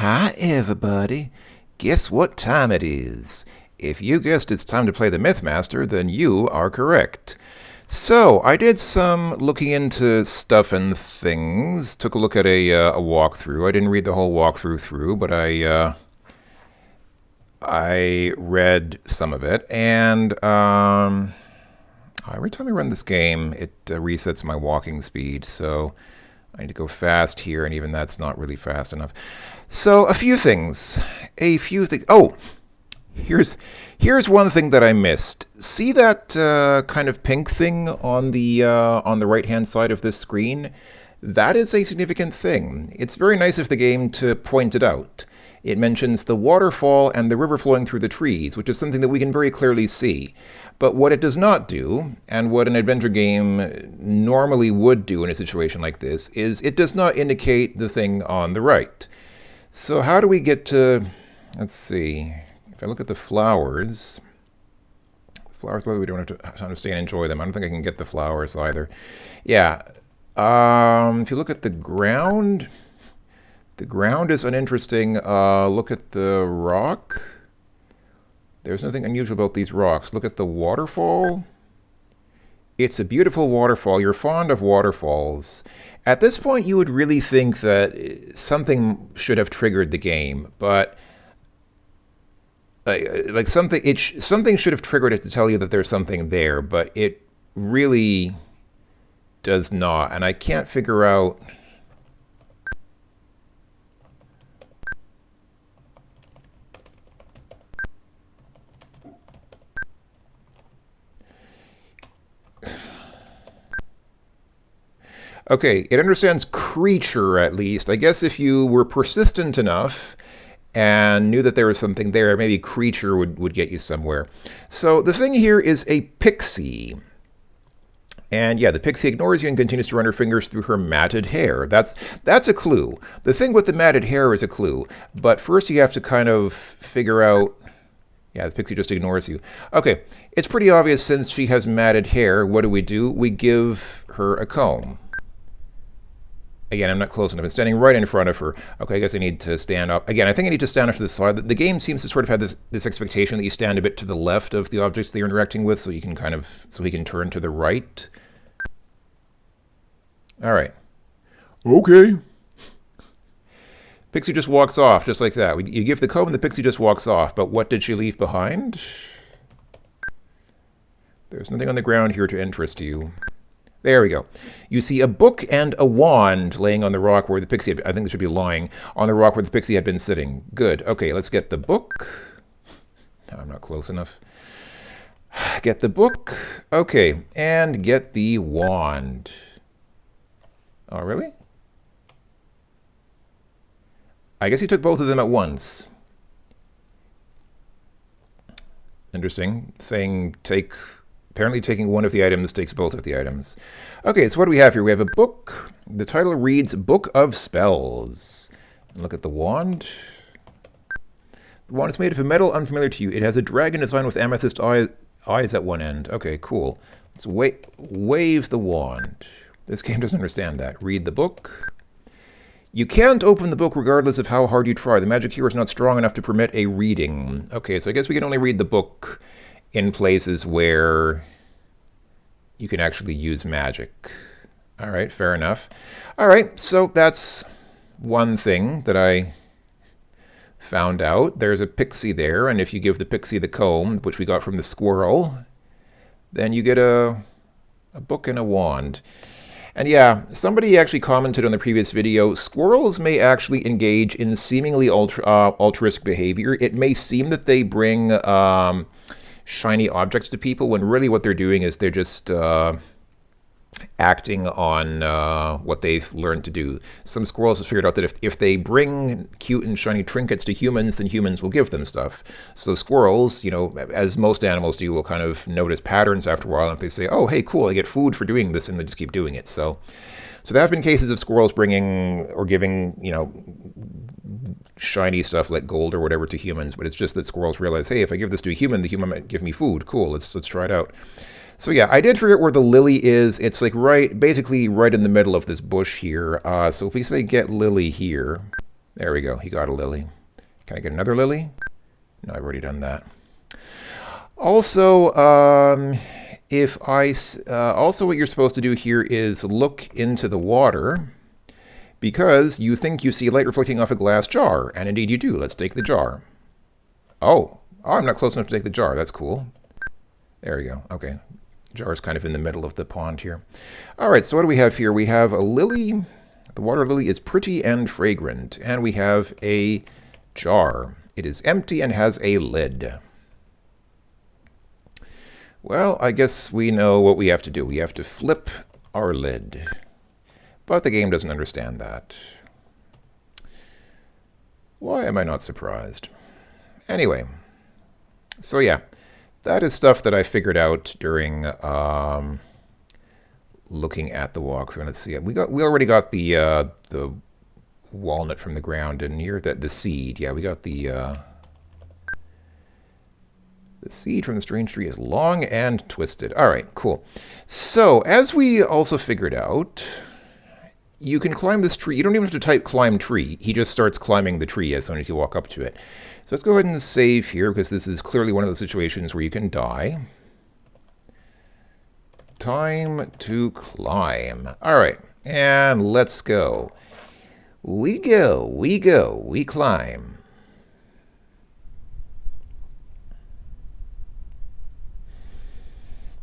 Hi, everybody. Guess what time it is? If you guessed it's time to play the MythMaster, then you are correct. So, I did some looking into stuff and things. Took a look at a walkthrough. I didn't read the whole walkthrough through, but I read some of it. And every time I run this game, it resets my walking speed. So I need to go fast here, and even that's not really fast enough. So a few things. Oh, here's one thing that I missed. See that kind of pink thing on the right-hand side of this screen? That is a significant thing. It's very nice of the game to point it out. It mentions the waterfall and the river flowing through the trees, which is something that we can very clearly see. But what it does not do, and what an adventure game normally would do in a situation like this, is it does not indicate the thing on the right. So how do we get to, let's see, if I look at the flowers, well, we don't have to stay and enjoy them. I don't think I can get the flowers either. Yeah, if you look at the ground is uninteresting. Look at the rock. There's nothing unusual about these rocks. Look at the waterfall. It's a beautiful waterfall. You're fond of waterfalls. At this point, you would really think that something should have triggered the game, but like something should have triggered it to tell you that there's something there, but it really does not, and I can't figure out. Okay, it understands creature at least. I guess if you were persistent enough and knew that there was something there, maybe creature would get you somewhere. So the thing here is a pixie. And yeah, the pixie ignores you and continues to run her fingers through her matted hair. That's a clue. The thing with the matted hair is a clue. But first you have to kind of figure out. Yeah, the pixie just ignores you. Okay, it's pretty obvious since she has matted hair. What do? We give her a comb. Again, I'm not close enough. I'm standing right in front of her. Okay, I guess I need to stand up. Again, I think I need to stand up to the side. The game seems to sort of have this expectation that you stand a bit to the left of the objects that you're interacting with, so you can so he can turn to the right. All right. Okay. Pixie just walks off, just like that. You give the comb and the pixie just walks off. But what did she leave behind? There's nothing on the ground here to interest you. There we go. You see a book and a wand laying on the rock where the pixie I think it should be lying on the rock where the pixie had been sitting. Good. Okay, let's get the book. No, I'm not close enough. Get the book. Okay, and get the wand. Oh, really? I guess he took both of them at once. Interesting. Saying apparently taking one of the items takes both of the items. Okay, so what do we have here? We have a book. The title reads Book of Spells. Look at the wand. The wand is made of a metal unfamiliar to you. It has a dragon design with amethyst eyes at one end. Okay, cool. Let's wave the wand. This game doesn't understand that. Read the book. You can't open the book regardless of how hard you try. The magic here is not strong enough to permit a reading. Okay, so I guess we can only read the book in places where you can actually use magic. All right, fair enough. All right, so that's one thing that I found out. There's a pixie there, and if you give the pixie the comb, which we got from the squirrel, then you get a book and a wand. And yeah, somebody actually commented on the previous video, squirrels may actually engage in seemingly altruistic behavior. It may seem that they bring shiny objects to people when really what they're doing is they're just acting on what they've learned to do. Some squirrels have figured out that if they bring cute and shiny trinkets to humans, then humans will give them stuff. So squirrels, you know, as most animals do, will kind of notice patterns after a while, and if they say, oh, hey, cool, I get food for doing this, and they just keep doing it. So there have been cases of squirrels bringing or giving, you know, shiny stuff like gold or whatever to humans, but it's just that squirrels realize, hey, if I give this to a human, the human might give me food. Cool, let's try it out. So yeah, I did forget where the lily is. It's like basically right in the middle of this bush here. So if we say get lily here, There we go. He got a lily. Can I get another lily? No, I've already done that. Also, also what you're supposed to do here is look into the water because you think you see light reflecting off a glass jar, and indeed you do. Let's take the jar. Oh, I'm not close enough to take the jar. That's cool. There we go. Okay. Jar is kind of in the middle of the pond here. All right, so what do we have here? We have a lily. The water lily is pretty and fragrant, and we have a jar. It is empty and has a lid. Well, I guess we know what we have to do. We have to flip our lid. But the game doesn't understand that. Why am I not surprised? Anyway, so yeah, that is stuff that I figured out during looking at the walkthrough. Let's see. We already got the walnut from the ground in here. The seed. Yeah, we got the seed from the strange tree is long and twisted. All right, cool. So as we also figured out, you can climb this tree. You don't even have to type climb tree. He just starts climbing the tree as soon as you walk up to it. So let's go ahead and save here because this is clearly one of those situations where you can die. Time to climb. All right, and let's go. We go, we go, we climb.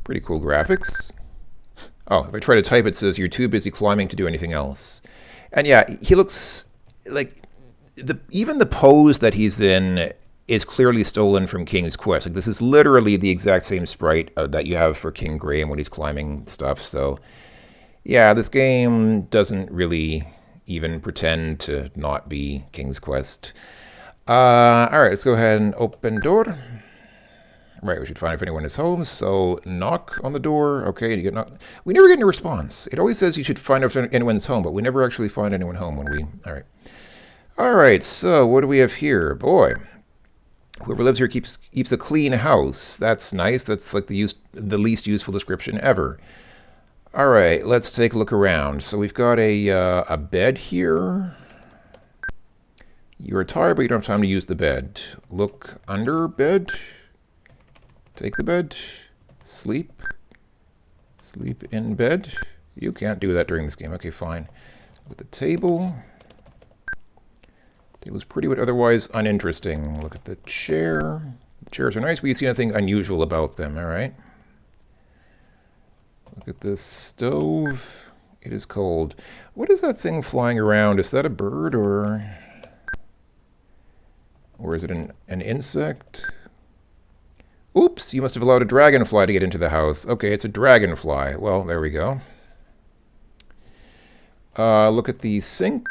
Pretty cool graphics. Oh, if I try to type, it says you're too busy climbing to do anything else. And yeah, he looks like even the pose that he's in is clearly stolen from King's Quest. Like, this is literally the exact same sprite that you have for King Graham when he's climbing stuff. So yeah, this game doesn't really even pretend to not be King's Quest. All right, let's go ahead and open door. Right, we should find if anyone is home, so knock on the door. Okay, you get knocked. We never get any response. It always says you should find if anyone's home, but we never actually find anyone home when we... All right. All right, so what do we have here? Boy, whoever lives here keeps a clean house. That's nice. That's like the least useful description ever. All right, let's take a look around. So we've got a bed here. You're tired, but you don't have time to use the bed. Look under bed. Take the bed. Sleep. Sleep in bed. You can't do that during this game. Okay, fine. With the table. Table's pretty, but otherwise uninteresting. Look at the chair. The chairs are nice, but you see nothing unusual about them, all right? Look at this stove. It is cold. What is that thing flying around? Is that a bird or is it an insect? Oops, you must have allowed a dragonfly to get into the house. Okay, it's a dragonfly. Well, there we go. Look at the sink.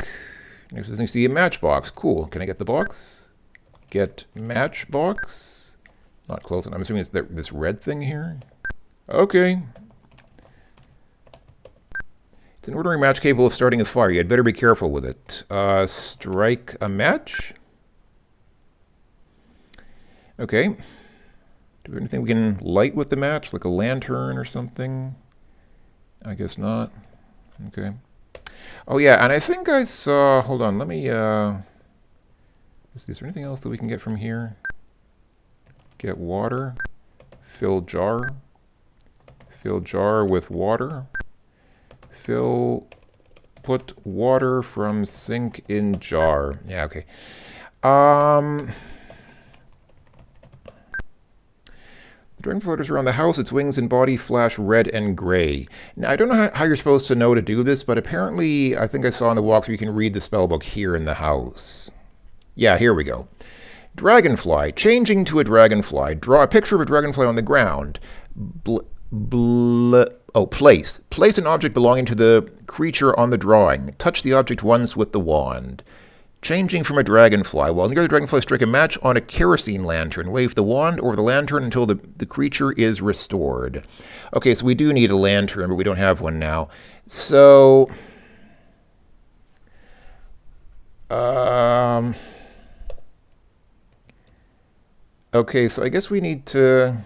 Next to see a matchbox. Cool. Can I get the box? Get matchbox. Not close enough. I'm assuming it's this red thing here. Okay. It's an ordinary match capable of starting a fire. You had better be careful with it. Strike a match. Okay. Do we have anything we can light with the match, like a lantern or something? I guess not. Okay. Oh yeah, and I think I saw, hold on, let me, is there anything else that we can get from here? Get water. Fill jar. Fill jar with water. Put water from sink in jar. Yeah, okay. The dragon flutters around the house. Its wings and body flash red and gray. Now, I don't know how you're supposed to know to do this, but apparently, I think I saw in the walkthrough you can read the spellbook here in the house. Yeah, here we go. Dragonfly. Changing to a dragonfly. Draw a picture of a dragonfly on the ground. Place. Place an object belonging to the creature on the drawing. Touch the object once with the wand. Changing from a dragonfly. While near the dragonfly, strike a match on a kerosene lantern. Wave the wand over the lantern until the creature is restored. Okay, so we do need a lantern, but we don't have one now. So... okay, so I guess we need to...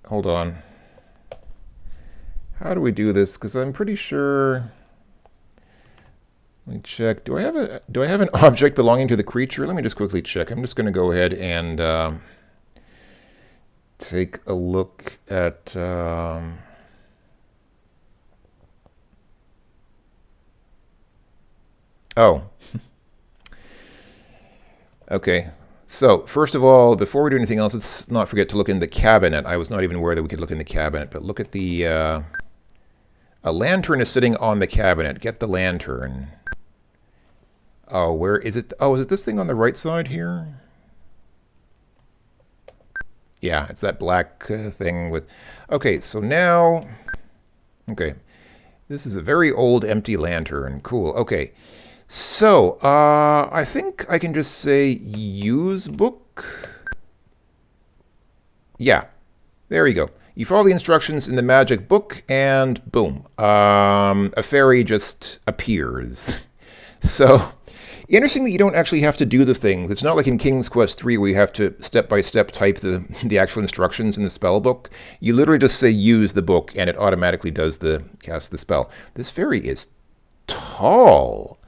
Hold on. How do we do this? Because I'm pretty sure... Let me check. Do I have an object belonging to the creature? Let me just quickly check. I'm just going to go ahead and take a look at. Oh. Okay. So, first of all, before we do anything else, let's not forget to look in the cabinet. I was not even aware that we could look in the cabinet, but look at the... a lantern is sitting on the cabinet. Get the lantern. Oh, where is it? Oh, is it this thing on the right side here? Yeah, it's that black thing with... Okay, so now... Okay. This is a very old empty lantern. Cool. Okay. So, I think I can just say use book. Yeah, there you go. You follow the instructions in the magic book and boom, a fairy just appears. So, interesting that you don't actually have to do the things. It's not like in King's Quest 3 where you have to step-by-step type the actual instructions in the spell book. You literally just say use the book and it automatically does cast the spell. This fairy is tall.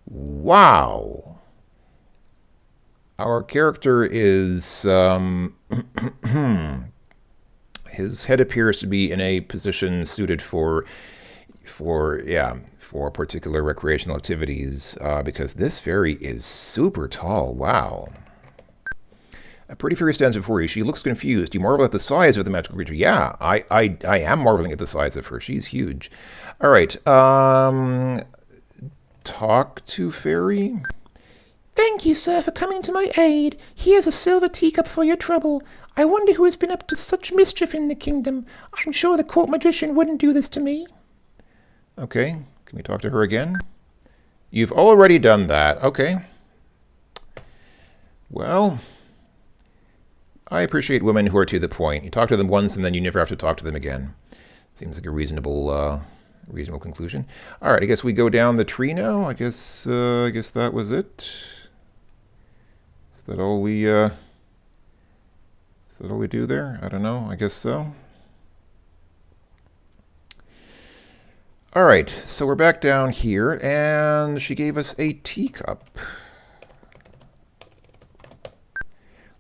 Wow. Our character is, his head appears to be in a position suited for particular recreational activities, because this fairy is super tall. Wow. A pretty fairy stands before you. She looks confused. You marvel at the size of the magical creature. Yeah, I am marveling at the size of her. She's huge. All right. Talk to fairy. Thank you, sir, for coming to my aid. Here's a silver teacup for your trouble. I wonder who has been up to such mischief in the kingdom. I'm sure the court magician wouldn't do this to me. Okay, can we talk to her again? You've already done that. Okay. Well, I appreciate women who are to the point. You talk to them once and then you never have to talk to them again. Seems like a reasonable conclusion. All right, I guess we go down the tree now. I guess that was it. Is that all we do there? I don't know. I guess so. All right, so we're back down here, and she gave us a teacup.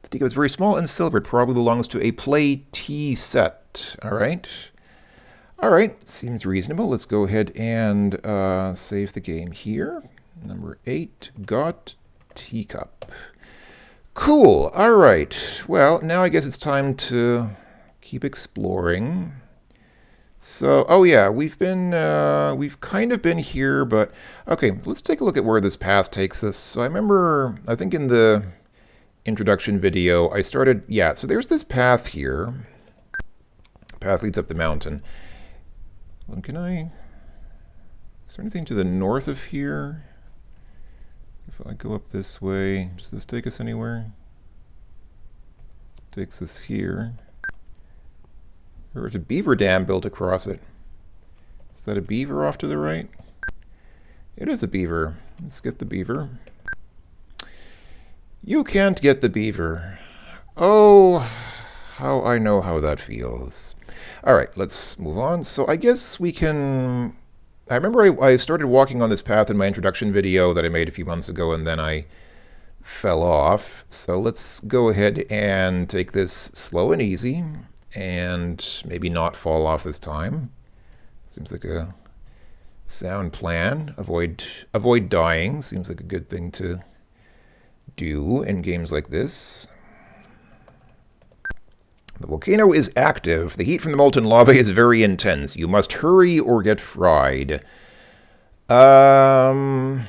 The teacup is very small and silver. It probably belongs to a play tea set. All right. All right, seems reasonable. Let's go ahead and save the game here. Number 8, got teacup. Cool. All right. Well, now I guess it's time to keep exploring. So, oh yeah, we've kind of been here, but okay, let's take a look at where this path takes us. So I think in the introduction video, so there's this path here. Path leads up the mountain. Is there anything to the north of here? If I go up this way, does this take us anywhere? It takes us here. There's a beaver dam built across it. Is that a beaver off to the right? It is a beaver. Let's get the beaver. You can't get the beaver. Oh, how I know how that feels. All right, let's move on. So I guess we can... I remember I started walking on this path in my introduction video that I made a few months ago, and then I fell off. So let's go ahead and take this slow and easy, and maybe not fall off this time. Seems like a sound plan. Avoid dying. Seems like a good thing to do in games like this. The volcano is active. The heat from the molten lava is very intense. You must hurry or get fried. I'm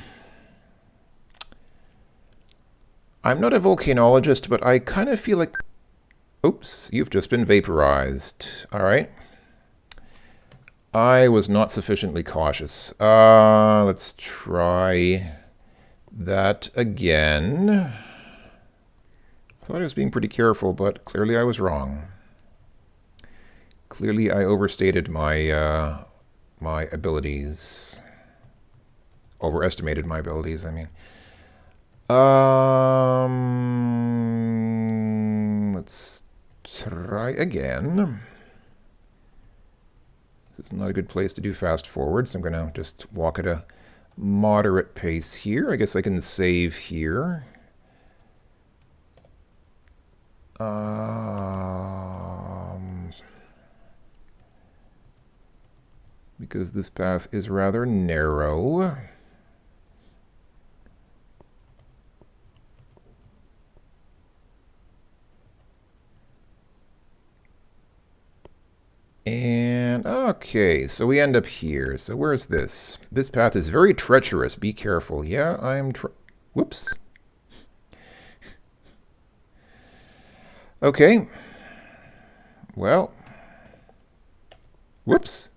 not a volcanologist, but I kind of feel like... Oops, you've just been vaporized. All right. I was not sufficiently cautious. Let's try that again. I thought I was being pretty careful, but clearly I was wrong. Clearly I overstated my my abilities. Overestimated my abilities, I mean. Let's try again. This is not a good place to do fast forward, so I'm going to just walk at a moderate pace here. I guess I can save here. Because this path is rather narrow. And, okay, so we end up here. So where's this? This path is very treacherous. Be careful. Yeah, I'm whoops. Okay. Well. Whoops.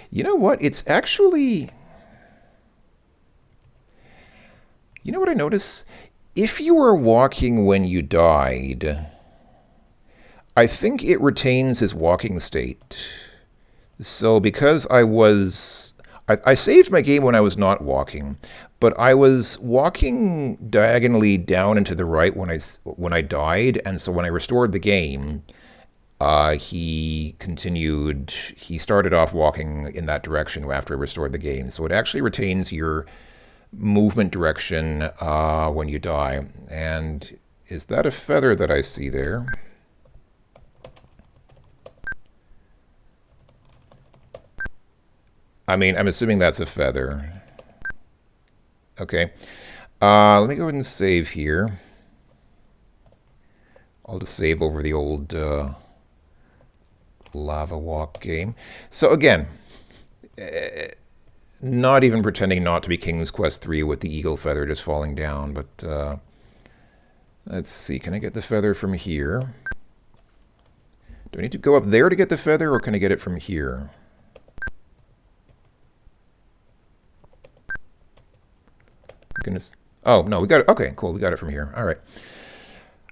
You know what? It's actually... You know what I notice? If you were walking when you died, I think it retains his walking state. So because I saved my game when I was not walking, but I was walking diagonally down and to the right when I died, and so when I restored the game, he started off walking in that direction after I restored the game. So it actually retains your movement direction when you die. And is that a feather that I see there? I mean, I'm assuming that's a feather. Okay. Let me go ahead and save here. I'll just save over the old lava walk game. So again, not even pretending not to be King's Quest 3 with the eagle feather just falling down, but let's see. Can I get the feather from here? Do I need to go up there to get the feather, or can I get it from here? Goodness. Oh, no, we got it. Okay, cool. We got it from here. All right.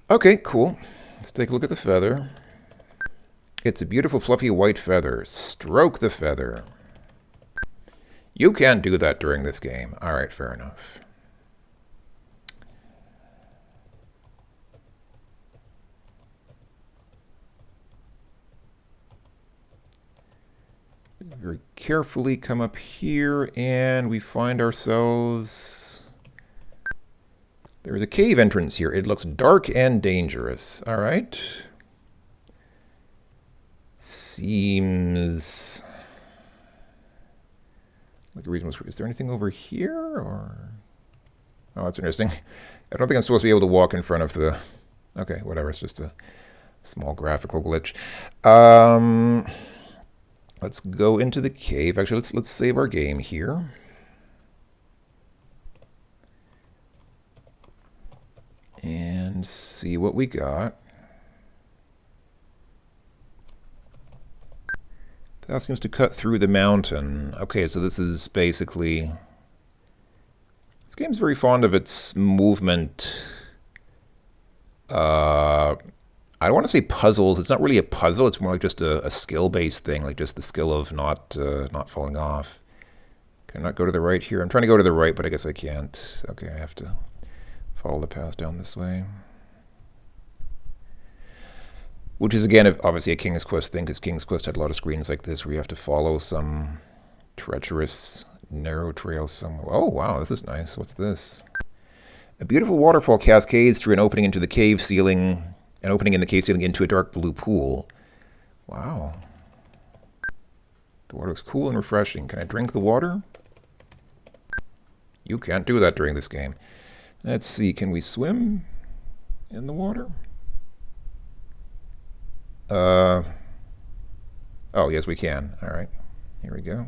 Okay, cool. Let's take a look at the feather. It's a beautiful, fluffy white feather. Stroke the feather. You can't do that during this game. All right, fair enough. Very carefully come up here, and we find ourselves... There's a cave entrance here. It looks dark and dangerous. All right. Seems like a reasonable... Is there anything over here, or... Oh, that's interesting. I don't think I'm supposed to be able to walk in front of the... Okay, whatever. It's just a small graphical glitch. Let's go into the cave. Actually, let's save our game here. And see what we got. That seems to cut through the mountain. Okay, so this is basically... This game's very fond of its movement. I don't want to say puzzles. It's not really a puzzle. It's more like just a skill-based thing, like just the skill of not falling off. Can I not go to the right here? I'm trying to go to the right, but I guess I can't. Okay, I have to follow the path down this way. Which is, again, obviously a King's Quest thing, because King's Quest had a lot of screens like this where you have to follow some treacherous, narrow trail somewhere. Oh, wow, this is nice. What's this? A beautiful waterfall cascades through an opening into the cave ceiling, an opening in the cave ceiling into a dark blue pool. Wow. The water looks cool and refreshing. Can I drink the water? You can't do that during this game. Let's see, can we swim in the water? Oh, yes, we can. All right, here we go.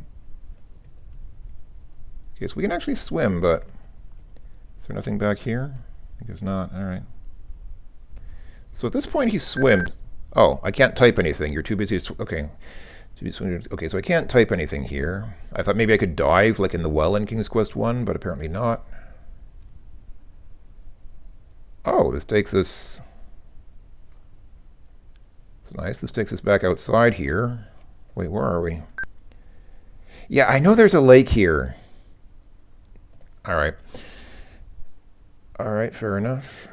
Okay, so we can actually swim, but is there nothing back here? I guess not. All right. So at this point, he swims. Oh, I can't type anything. You're too busy. Okay. Okay, so I can't type anything here. I thought maybe I could dive like in the well in King's Quest 1, but apparently not. Oh, this takes us... It's nice. This takes us back outside here. Wait, where are we? Yeah, I know there's a lake here. All right. All right, fair enough.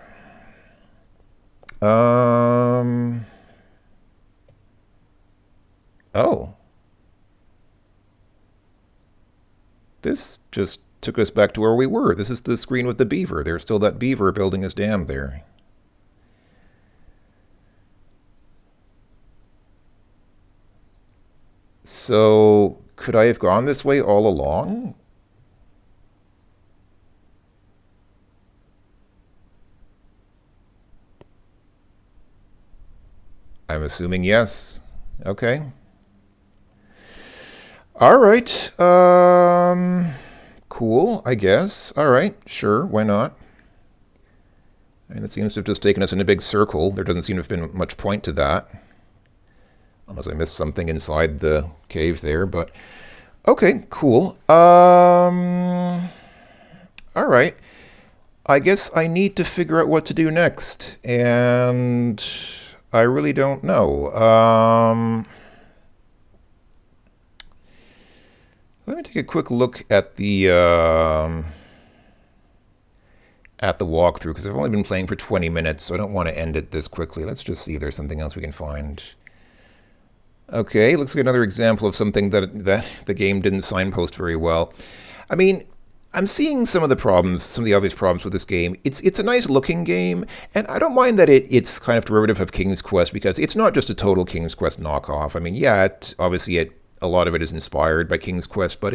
Oh. This just took us back to where we were. This is the screen with the beaver. There's still that beaver building his dam there. So, could I have gone this way all along? I'm assuming yes. Okay. All right. Cool, I guess. All right, sure, why not? And it seems to have just taken us in a big circle. There doesn't seem to have been much point to that. Unless I missed something inside the cave there, but... Okay, cool. All right. I guess I need to figure out what to do next. And I really don't know. Let me take a quick look at the walkthrough, because I've only been playing for 20 minutes, so I don't want to end it this quickly. Let's just see if there's something else we can find. Okay, looks like another example of something that the game didn't signpost very well. I mean, I'm seeing some of the problems, some of the obvious problems with this game. It's a nice looking game, and I don't mind that it's kind of derivative of King's Quest, because it's not just a total King's Quest knockoff. I mean, yeah, a lot of it is inspired by King's Quest, but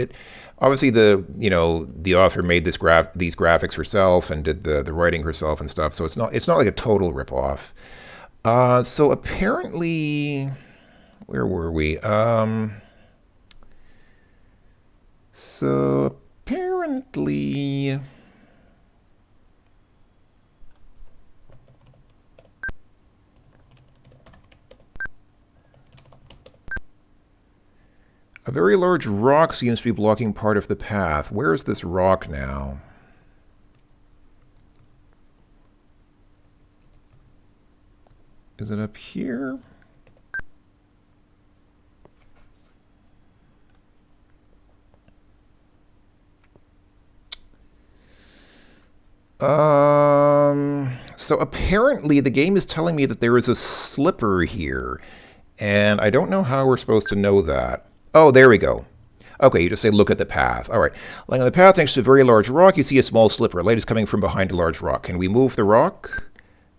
obviously the author made these graphics herself and did the writing herself and stuff. So it's not like a total ripoff. So apparently, where were we? So apparently. A very large rock seems to be blocking part of the path. Where is this rock now? Is it up here? So apparently the game is telling me that there is a slipper here, and I don't know how we're supposed to know that. Oh, there we go. Okay, you just say, look at the path. All right. Lying on the path next to a very large rock, you see a small slipper. Light is coming from behind a large rock. Can we move the rock?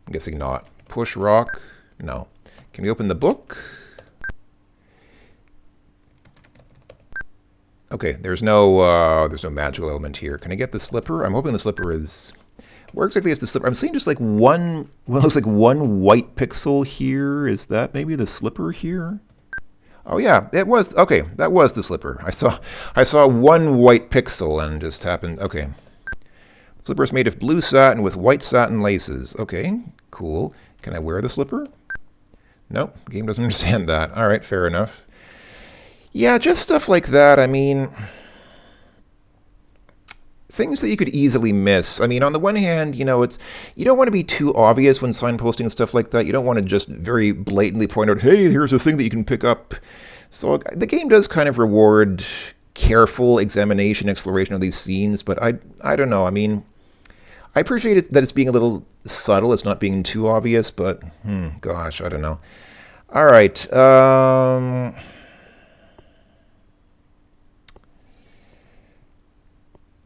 I'm guessing not. Push rock? No. Can we open the book? Okay, there's no magical element here. Can I get the slipper? I'm hoping the slipper is... Where exactly is the slipper? I'm seeing just like one... Well, it looks like one white pixel here. Is that maybe the slipper here? Oh yeah, it was. Okay, that was the slipper. I saw one white pixel and just happened. Okay. Slipper is made of blue satin with white satin laces. Okay, cool. Can I wear the slipper? Nope, the game doesn't understand that. All right, fair enough. Yeah, just stuff like that. I mean, things that you could easily miss. I mean, on the one hand, you don't want to be too obvious when signposting stuff like that. You don't want to just very blatantly point out, hey, here's a thing that you can pick up. So the game does kind of reward careful examination, exploration of these scenes, but I don't know. I mean, I appreciate it that it's being a little subtle. It's not being too obvious, but gosh, I don't know. All right.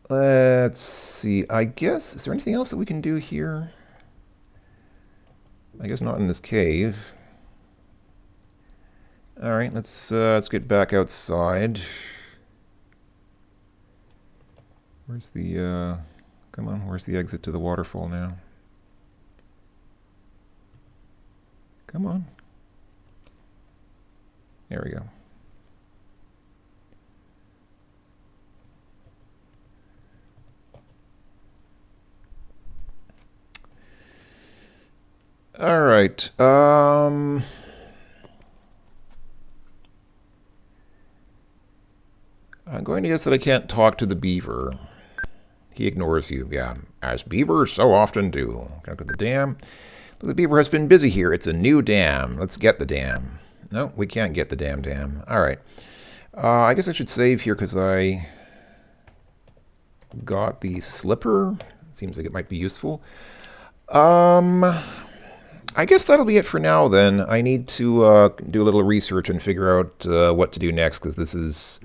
Let's see. I guess, is there anything else that we can do here? I guess not in this cave. All right, let's get back outside. Where's the come on, where's the exit to the waterfall now? Come on. There we go. All right. I'm going to guess that I can't talk to the beaver. He ignores you. Yeah, as beavers so often do. Can I go to the dam? The beaver has been busy here. It's a new dam. Let's get the dam. No, we can't get the dam. All right. I guess I should save here because I got the slipper. Seems like it might be useful. I guess that'll be it for now then. I need to do a little research and figure out what to do next, because this is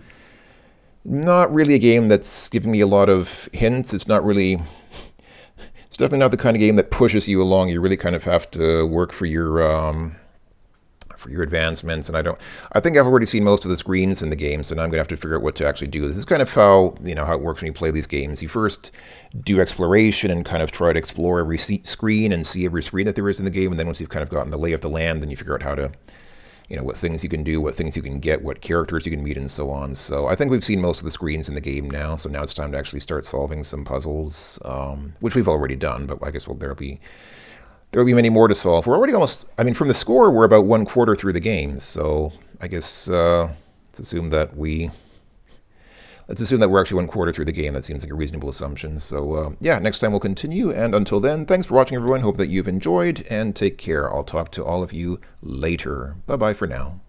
Not really a game that's giving me a lot of hints. It's not really. It's definitely not the kind of game that pushes you along. You really kind of have to work for your advancements. And I think I've already seen most of the screens in the game, so now I'm gonna have to figure out what to actually do. This is kind of how how it works when you play these games. You first do exploration and kind of try to explore every screen and see every screen that there is in the game, and then once you've kind of gotten the lay of the land, then you figure out how to what things you can do, what things you can get, what characters you can meet, and so on. So I think we've seen most of the screens in the game now, so now it's time to actually start solving some puzzles, which we've already done, but I guess there'll be many more to solve. We're already from the score, we're about 1/4 through the game, so I guess let's assume that we're actually 1/4 through the game. That seems like a reasonable assumption. So yeah, next time we'll continue, and until then, thanks for watching, everyone. Hope that you've enjoyed, and take care. I'll talk to all of you later. Bye-bye for now.